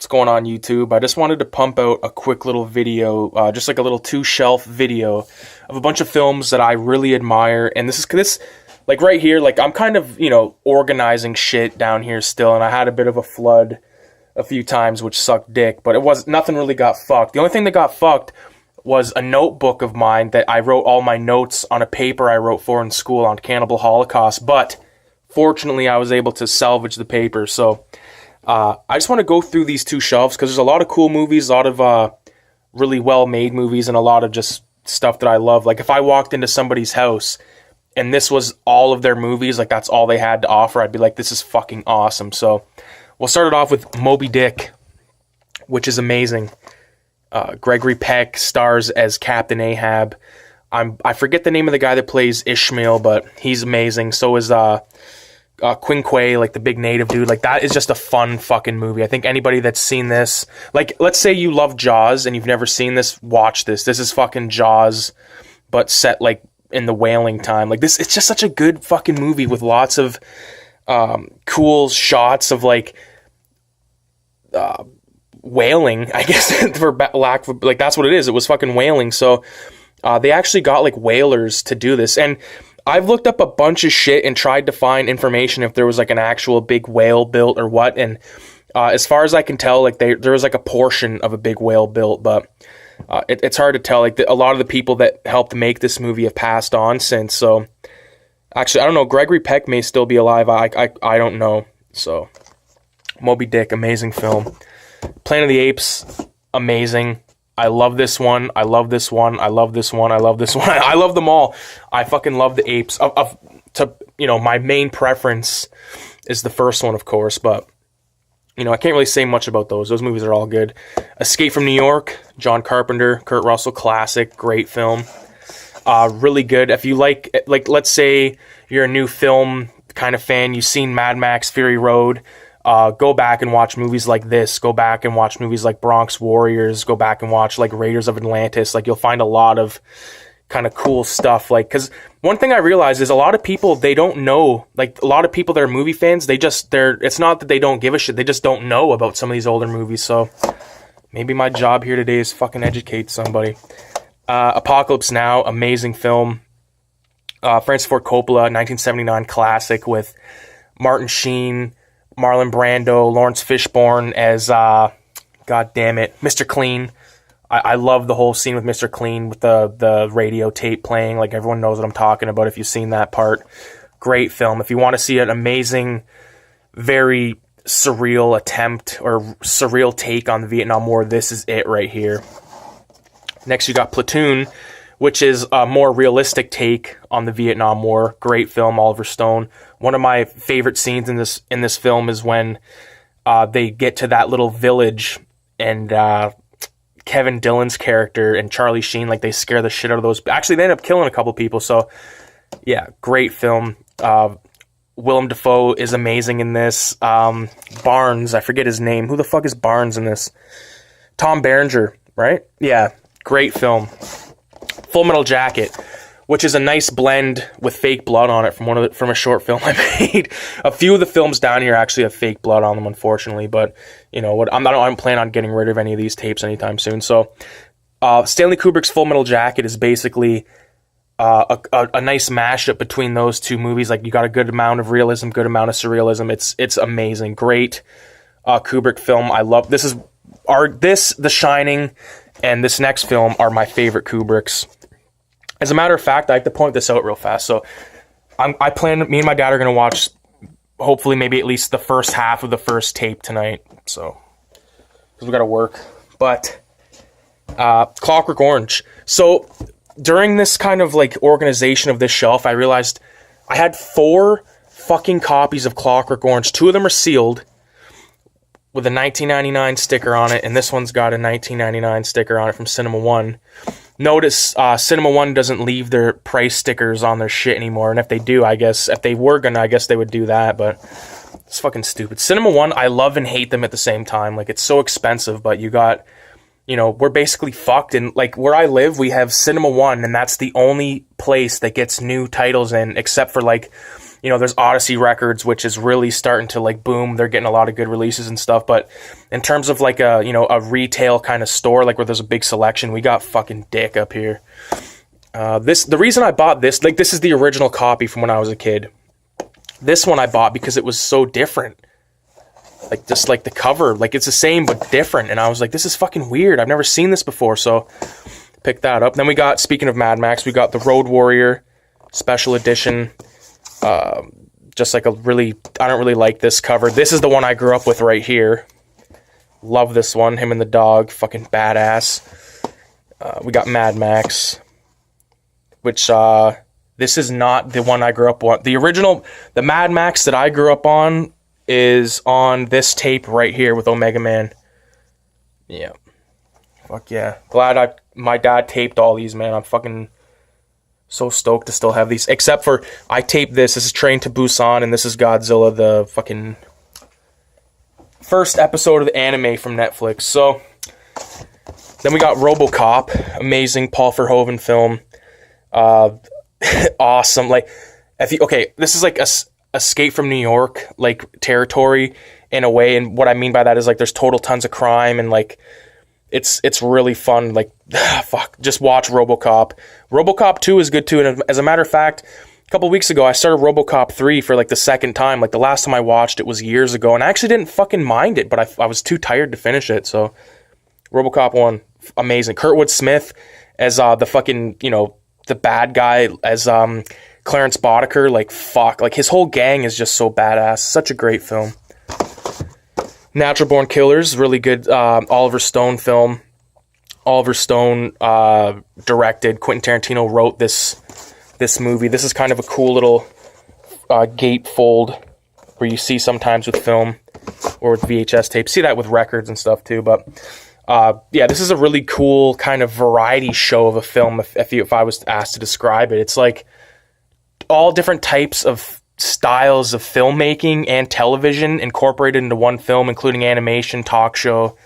What's going on YouTube? I just wanted to pump out a quick little video, just like a little two-shelf video of a bunch of films that I really admire. And this like right here, like I'm kind of, organizing shit down here still, and I had a bit of a flood a few times, which sucked dick, but nothing really got fucked. The only thing that got fucked was a notebook of mine that I wrote all my notes on a paper I wrote for in school on Cannibal Holocaust, but fortunately I was able to salvage the paper. So I just want to go through these two shelves because there's a lot of cool movies, a lot of really well-made movies, and a lot of just stuff that I love. Like if I walked into somebody's house and this was all of their movies, like that's all they had to offer, I'd be like, this is fucking awesome. So we'll start it off with Moby Dick, which is amazing. Gregory Peck stars as Captain Ahab. I forget the name of the guy that plays Ishmael, but he's amazing. So is Quinquay, like the big native dude. Like that is just a fun fucking movie. I think anybody that's seen this, like let's say you love Jaws and you've never seen this, watch this. This is fucking Jaws, but set like in the whaling time. Like this, it's just such a good fucking movie with lots of cool shots of like whaling, I guess, for lack of, like that's what it is. It was fucking whaling. So they actually got like whalers to do this, and I've looked up a bunch of shit and tried to find information if there was like an actual big whale built or what, and as far as I can tell, like there was like a portion of a big whale built, but it's hard to tell. Like a lot of the people that helped make this movie have passed on since. So actually, I don't know. Gregory Peck may still be alive. I don't know. So Moby Dick, amazing film. Planet of the Apes, amazing. I love this one. I love this one. I love this one. I love this one. I love them all. I fucking love the apes. My main preference is the first one, of course, but I can't really say much about those. Those movies are all good. Escape from New York, John Carpenter, Kurt Russell, classic, great film. Really good. If you like, let's say you're a new film kind of fan, you've seen Mad Max Fury Road, go back and watch movies like this. Go back and watch movies like Bronx Warriors. Go back and watch like Raiders of Atlantis. Like you'll find a lot of kind of cool stuff. Like, because one thing I realized is a lot of people, they don't know, like a lot of people that are movie fans, it's not that they don't give a shit. They just don't know about some of these older movies. So maybe my job here today is fucking educate somebody. Apocalypse Now, amazing film. Francis Ford Coppola, 1979 classic with Martin Sheen, Marlon Brando, Lawrence Fishburne as, God damn it, Mr. Clean. I love the whole scene with Mr. Clean with the radio tape playing. Like everyone knows what I'm talking about if you've seen that part. Great film. If you want to see an amazing, very surreal attempt or surreal take on the Vietnam War, this is it right here. Next you got Platoon, which is a more realistic take on the Vietnam War. Great film, Oliver Stone. One of my favorite scenes in this film is when they get to that little village and Kevin Dillon's character and Charlie Sheen, like they scare the shit out of those. Actually, they end up killing a couple people. So yeah, great film. Willem Dafoe is amazing in this. Barnes, I forget his name. Who the fuck is Barnes in this? Tom Berenger, right? Yeah, great film. Full Metal Jacket, which is a nice blend with fake blood on it from a short film I made. A few of the films down here actually have fake blood on them, unfortunately, but I don't plan on getting rid of any of these tapes anytime soon. So Stanley Kubrick's Full Metal Jacket is basically a nice mashup between those two movies. Like you got a good amount of realism, good amount of surrealism. It's amazing. Great Kubrick film. I love this. The Shining and this next film are my favorite Kubricks. As a matter of fact, I have to point this out real fast. So me and my dad are going to watch, hopefully maybe at least the first half of the first tape tonight. So, because we got to work. But Clockwork Orange. So during this kind of like organization of this shelf, I realized I had 4 fucking copies of Clockwork Orange. 2 of them are sealed with a 1999 sticker on it, and this one's got a 1999 sticker on it from Cinema One. Notice Cinema One doesn't leave their price stickers on their shit anymore, and if they do, I guess, if they were gonna, I guess they would do that, but it's fucking stupid. Cinema One, I love and hate them at the same time. Like, it's so expensive, but you got, we're basically fucked, and like, where I live, we have Cinema One, and that's the only place that gets new titles in, except for like there's Odyssey Records, which is really starting to like boom. They're getting a lot of good releases and stuff. But in terms of like a retail kind of store, like where there's a big selection, we got fucking dick up here. The reason I bought this, like this is the original copy from when I was a kid. This one I bought because it was so different. Like just like the cover, like it's the same but different. And I was like, this is fucking weird. I've never seen this before. So picked that up. Then we got, speaking of Mad Max, we got the Road Warrior Special Edition. Just like I don't really like this cover. This is the one I grew up with right here. Love this one. Him and the dog, fucking badass. We got Mad Max, which this is not the one I grew up on. The original, the Mad Max that I grew up on is on this tape right here with Omega Man. Yeah. Fuck yeah. Glad my dad taped all these, man. I'm fucking so stoked to still have these. Except for, I taped this. This is Train to Busan, and this is Godzilla, the fucking first episode of the anime from Netflix. So, then we got RoboCop. Amazing Paul Verhoeven film. Awesome. Like, this is like Escape from New York, like, territory in a way. And what I mean by that is, like, there's tons of crime, and, like, it's really fun. Like, just watch RoboCop. RoboCop 2 is good too. And as a matter of fact, a couple weeks ago, I started RoboCop 3 for like the second time. Like the last time I watched it was years ago, and I actually didn't fucking mind it, but I was too tired to finish it. So RoboCop 1, amazing. Kurtwood Smith as the fucking, the bad guy as Clarence Boddicker. Like, fuck. Like, his whole gang is just so badass. Such a great film. Natural Born Killers, really good Oliver Stone film. Oliver Stone directed. Quentin Tarantino wrote this movie. This is kind of a cool little gatefold where you see sometimes with film or with VHS tape. See that with records and stuff too. But yeah, this is a really cool kind of variety show of a film. If I was asked to describe it, it's like all different types of styles of filmmaking and television incorporated into one film, including animation, talk show,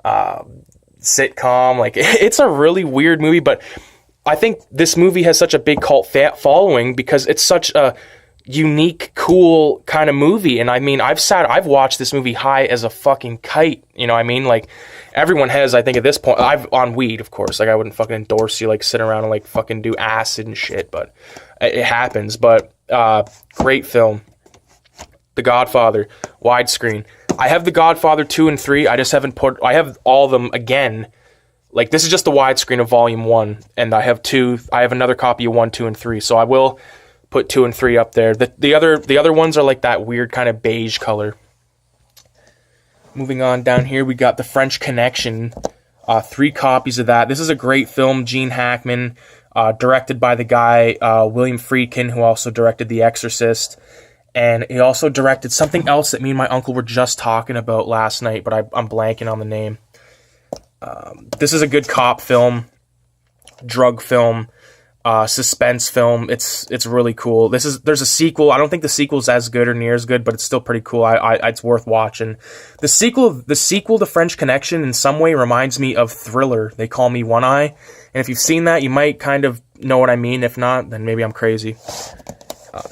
sitcom. Like, it's a really weird movie, but I think this movie has such a big cult following because it's such a unique, cool kind of movie. And I mean, I've watched this movie high as a fucking kite. You know what I mean? Like, everyone has, I think at this point, on weed, of course. Like, I wouldn't fucking endorse you, like, sit around and, like, fucking do acid and shit, but it happens. But great film. The Godfather, widescreen. I have The Godfather 2 and 3. I just haven't I have all of them again. Like, this is just the widescreen of volume 1, and I have another copy of 1, 2, and 3. So I will put 2 and 3 up there. The other ones are like that weird kind of beige color. Moving on down here, we got The French Connection. 3 copies of that. This is a great film. Gene Hackman, directed by the guy William Friedkin, who also directed The Exorcist. And he also directed something else that me and my uncle were just talking about last night, but I'm blanking on the name. This is a good cop film, drug film, suspense film. It's really cool. There's a sequel. I don't think the sequel's as good or near as good, but it's still pretty cool. It's worth watching. The sequel to French Connection in some way reminds me of Thriller. They Call Me One Eye. And if you've seen that, you might kind of know what I mean. If not, then maybe I'm crazy.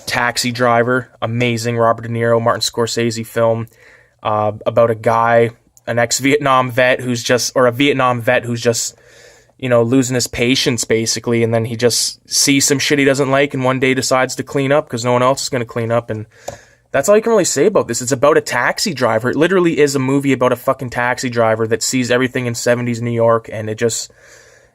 Taxi Driver, amazing Robert De Niro, Martin Scorsese film about a guy, an ex-Vietnam vet a Vietnam vet who's just, losing his patience basically, and then he just sees some shit he doesn't like and one day decides to clean up because no one else is going to clean up, and that's all you can really say about this. It's about a taxi driver. It literally is a movie about a fucking taxi driver that sees everything in 70s New York, and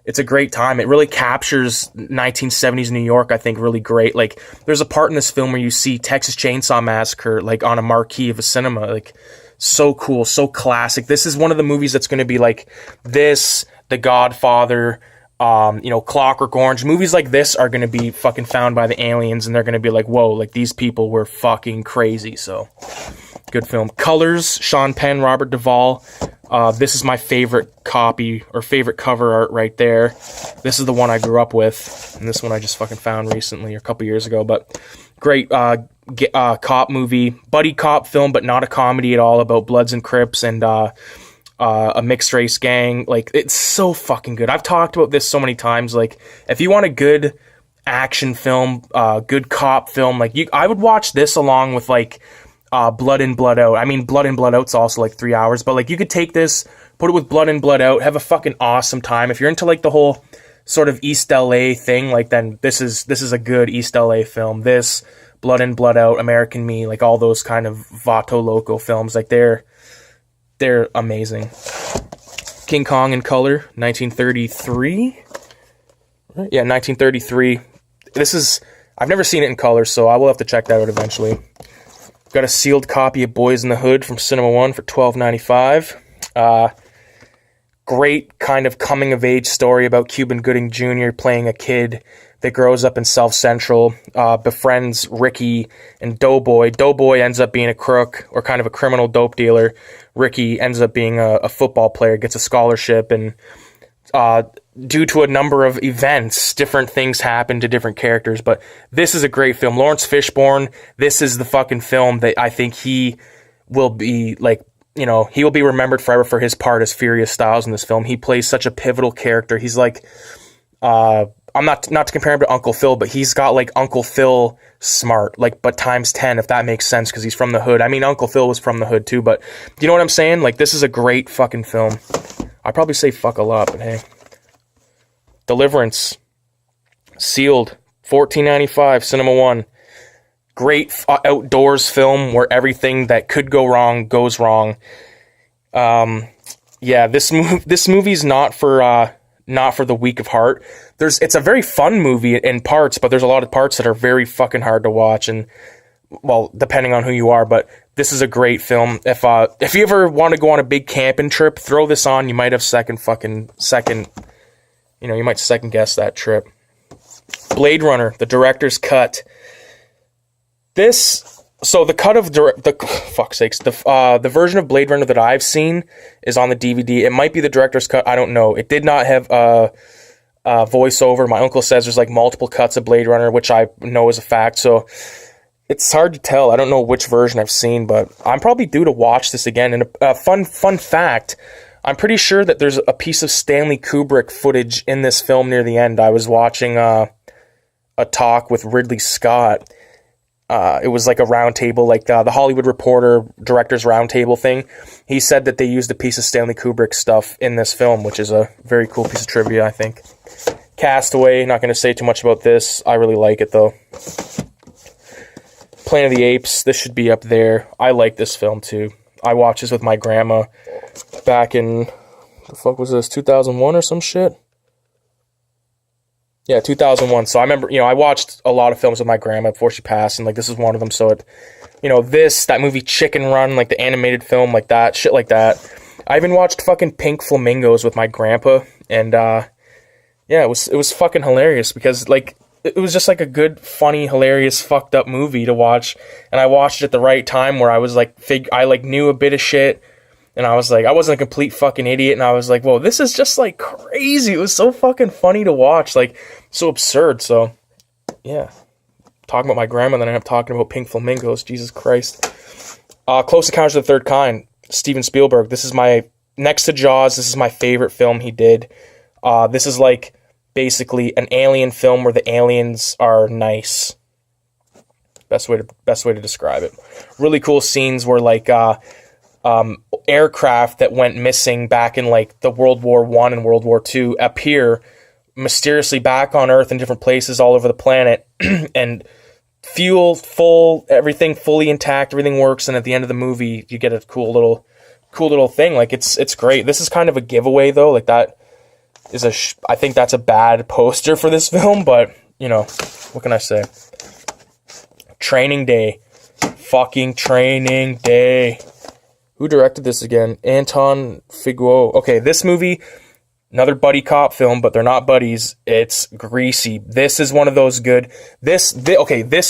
it's a great time. It really captures 1970s New York, I think, really great. Like, there's a part in this film where you see Texas Chainsaw Massacre, like, on a marquee of a cinema. Like, so cool, so classic. This is one of the movies that's going to be like this, The Godfather, Clockwork Orange. Movies like this are going to be fucking found by the aliens, and they're going to be like, whoa, like, these people were fucking crazy. So, good film. Colors, Sean Penn, Robert Duvall. This is my favorite copy or favorite cover art right there. This is the one I grew up with, and this one I just fucking found recently, or a couple years ago. But great cop movie, buddy cop film, but not a comedy at all, about Bloods and Crips and a mixed race gang. Like, it's so fucking good. I've talked about this so many times. Like, if you want a good action film, good cop film. Like I would watch this along with like Blood In, Blood Out. I mean, Blood In, Blood Out's also like 3 hours, but like you could take this, put it with Blood In, Blood Out, have a fucking awesome time. If you're into like the whole sort of East LA thing, like then this is a good East LA film. This, Blood In, Blood Out, American Me, like all those kind of Vato Loco films, like they're amazing. King Kong in color, 1933. Yeah, 1933. I've never seen it in color, so I will have to check that out eventually. Got a sealed copy of Boys in the Hood from Cinema One for $12.95. Great kind of coming-of-age story about Cuban Gooding Jr. playing a kid that grows up in South Central, befriends Ricky and Doughboy. Doughboy ends up being a crook or kind of a criminal dope dealer. Ricky ends up being a football player, gets a scholarship, and due to a number of events, different things happen to different characters. But this is a great film. Lawrence Fishburne, this is the fucking film that I think he will be like, you know, he will be remembered forever for his part as Furious Styles in this film. He plays such a pivotal character. He's like, I'm not to compare him to Uncle Phil, but he's got like Uncle Phil smart, like, but times 10, if that makes sense, because he's from the hood. I mean, Uncle Phil was from the hood too, but you know what I'm saying? Like, this is a great fucking film. I probably say fuck a lot, but hey. Deliverance, sealed, $14.95, Cinema One. Great outdoors film where everything that could go wrong goes wrong. Yeah, this movie's not for the weak of heart. It's a very fun movie in parts, but there's a lot of parts that are very fucking hard to watch, and well, depending on who you are, but this is a great film. If you ever want to go on a big camping trip, throw this on. You might have you might second guess that trip. Blade Runner, the director's cut. The cut of the version of Blade Runner that I've seen is on the DVD. It might be the director's cut. I don't know. It did not have voiceover. My uncle says there's like multiple cuts of Blade Runner, which I know is a fact. So it's hard to tell. I don't know which version I've seen, but I'm probably due to watch this again. And a fun fact, I'm pretty sure that there's a piece of Stanley Kubrick footage in this film near the end. I was watching a talk with Ridley Scott. It was like a round table, like the Hollywood Reporter director's round table thing. He said that they used a piece of Stanley Kubrick stuff in this film, which is a very cool piece of trivia, I think. Castaway, not going to say too much about this. I really like it, though. Planet of the Apes, this should be up there. I like this film, too. I watched this with my grandma back in, the fuck was this, 2001 or some shit? Yeah, 2001. So I remember, I watched a lot of films with my grandma before she passed, and like this is one of them. So that movie Chicken Run, like the animated film, like that, shit like that. I even watched fucking Pink Flamingos with my grandpa, and it was fucking hilarious because like it was just like a good, funny, hilarious, fucked up movie to watch, and I watched it at the right time where I was like, I like knew a bit of shit. And I was like, I wasn't a complete fucking idiot. And I was like, whoa, this is just like crazy. It was so fucking funny to watch. Like, so absurd. So, yeah. Talking about my grandma, then I end up talking about Pink Flamingos. Jesus Christ. Close Encounters of the Third Kind. Steven Spielberg. This is next to Jaws, this is my favorite film he did. This is like basically an alien film where the aliens are nice. Best way to describe it. Really cool scenes where like, aircraft that went missing back in like the World War I and World War II appear mysteriously back on Earth in different places all over the planet, and fuel full, everything fully intact, everything works, and at the end of the movie you get a cool little thing. Like it's great. This is kind of a giveaway though. Like that is I think that's a bad poster for this film, but what can I say? Training Day. Fucking Training Day. Who directed this again? Anton Figueroa. Okay, this movie, another buddy cop film, but they're not buddies. It's greasy. This is one of those good. This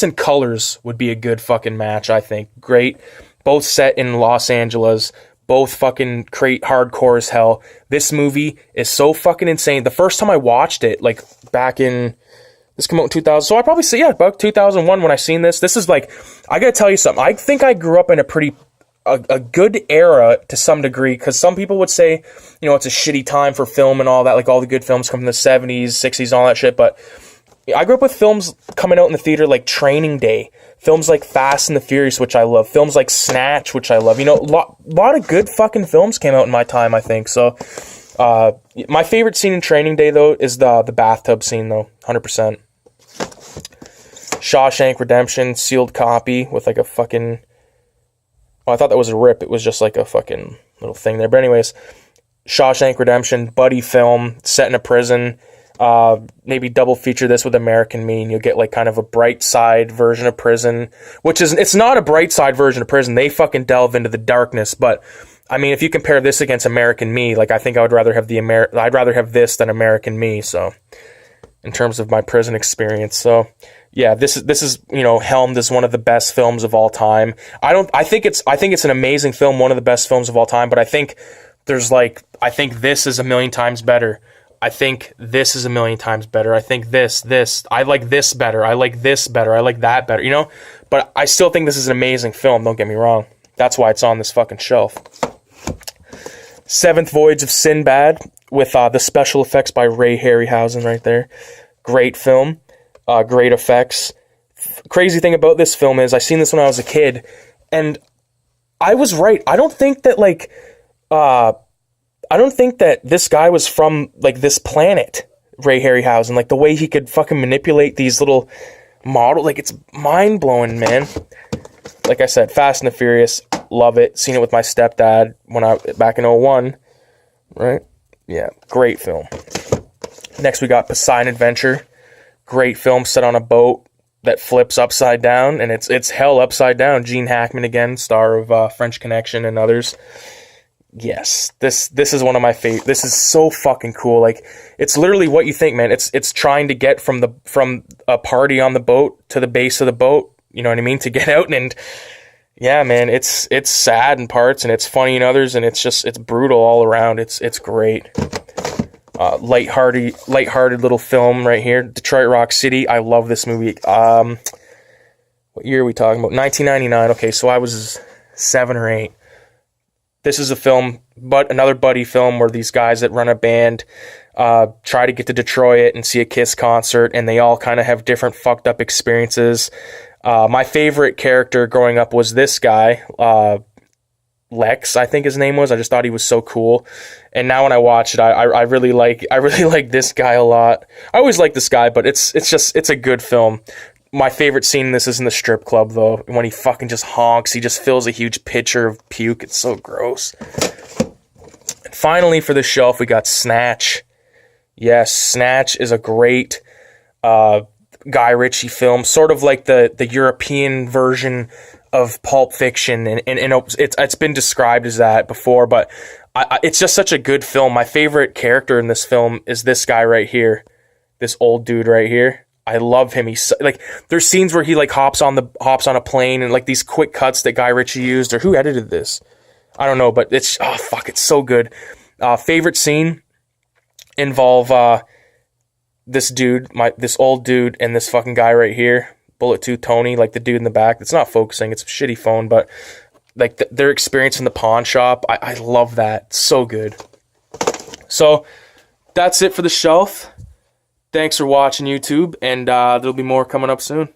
and Colors would be a good fucking match, I think. Great. Both set in Los Angeles. Both fucking hardcore as hell. This movie is so fucking insane. The first time I watched it, like back in, this came out in 2000. So I probably say, about 2001 when I seen this. This is like, I gotta tell you something. I think I grew up in a good era to some degree, because some people would say, it's a shitty time for film and all that, like all the good films come from the 70s, 60s, and all that shit, but I grew up with films coming out in the theater like Training Day, films like Fast and the Furious, which I love, films like Snatch, which I love. You know, lot of good fucking films came out in my time, I think. So, my favorite scene in Training Day, though, is the bathtub scene, though, 100%. Shawshank Redemption, sealed copy with like a fucking... Oh, I thought that was a rip. It was just like a fucking little thing there. But anyways, Shawshank Redemption, buddy film, set in a prison. Maybe double feature this with American Me, and you'll get like kind of a bright side version of prison, which is, it's not a bright side version of prison. They fucking delve into the darkness. But I mean, if you compare this against American Me, like I think I would rather have I'd rather have this than American Me. So in terms of my prison experience, so yeah, this is you know, helmed as one of the best films of all time. I think it's an amazing film, one of the best films of all time. But I think I think this is a million times better. I think this is a million times better. I think this, I like this better. I like this better. I like that better, you know? But I still think this is an amazing film, don't get me wrong. That's why it's on this fucking shelf. Seventh Voyage of Sinbad with the special effects by Ray Harryhausen right there. Great film. Great effects. Crazy thing about this film is I seen this when I was a kid, and I was right. I don't think that this guy was from, like, this planet, Ray Harryhausen. Like, the way he could fucking manipulate these little models, like, it's mind-blowing, man. Like I said, Fast and the Furious, love it. Seen it with my stepdad back in 01, right? Yeah, great film. Next, we got Poseidon Adventure. Great film set on a boat that flips upside down, and it's hell upside down. Gene Hackman again, star of French Connection and others. Yes, this is one of my favorite. This is so fucking cool. Like, it's literally what you think, man. It's trying to get from a party on the boat to the base of the boat. You know what I mean? To get out, and yeah, man, it's sad in parts and it's funny in others, and it's brutal all around. It's great. Lighthearted little film right here. Detroit Rock City. I love this movie. What year are we talking about? 1999. Okay, so I was 7 or 8. This is a film, but another buddy film where these guys that run a band try to get to Detroit and see a Kiss concert, and they all kind of have different fucked up experiences. My favorite character growing up was this guy, Lex, I think his name was. I just thought he was so cool. And now when I watch it, I really like this guy a lot. I always like this guy, but it's a good film. My favorite scene in this is in the strip club, though, when he fucking just honks. He just fills a huge pitcher of puke. It's so gross. And finally, for the shelf, we got Snatch. Yes, Snatch is a great Guy Ritchie film, sort of like the European version of Pulp Fiction, and it's been described as that before, but it's just such a good film. My favorite character in this film is this guy right here, this old dude right here. I love him. He's like, there's scenes where he like hops on a plane, and like these quick cuts that Guy Ritchie used, or who edited this? I don't know, but it's so good. Favorite scene involve this dude, this old dude, and this fucking guy right here, Bullet 2 Tony, like the dude in the back. It's not focusing. It's a shitty phone, but like their experience in the pawn shop, I love that. So good. So that's it for the shelf. Thanks for watching, YouTube, and there'll be more coming up soon.